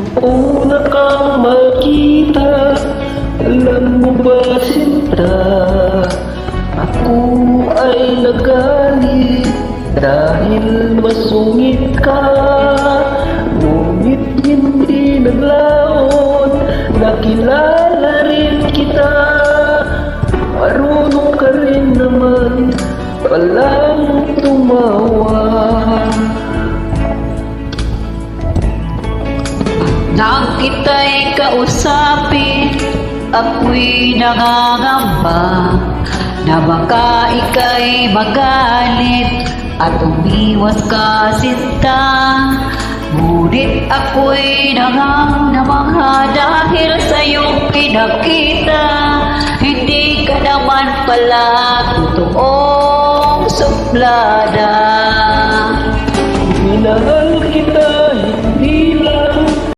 Una kang makita, alam mo ba sinta, ako ay nagalit dahil masungit ka. Ngunit hindi naglaon, nakilala rin kita. Marunong ka rin naman palang tumawa. Nang kita'y kausapin, ako'y nangangamba na baka ika'y magalit at umiwas ka sinta. Ngunit ako'y nangangamba dahil sa'yo pinakita, hindi ka naman pala totoong suplada. Minahal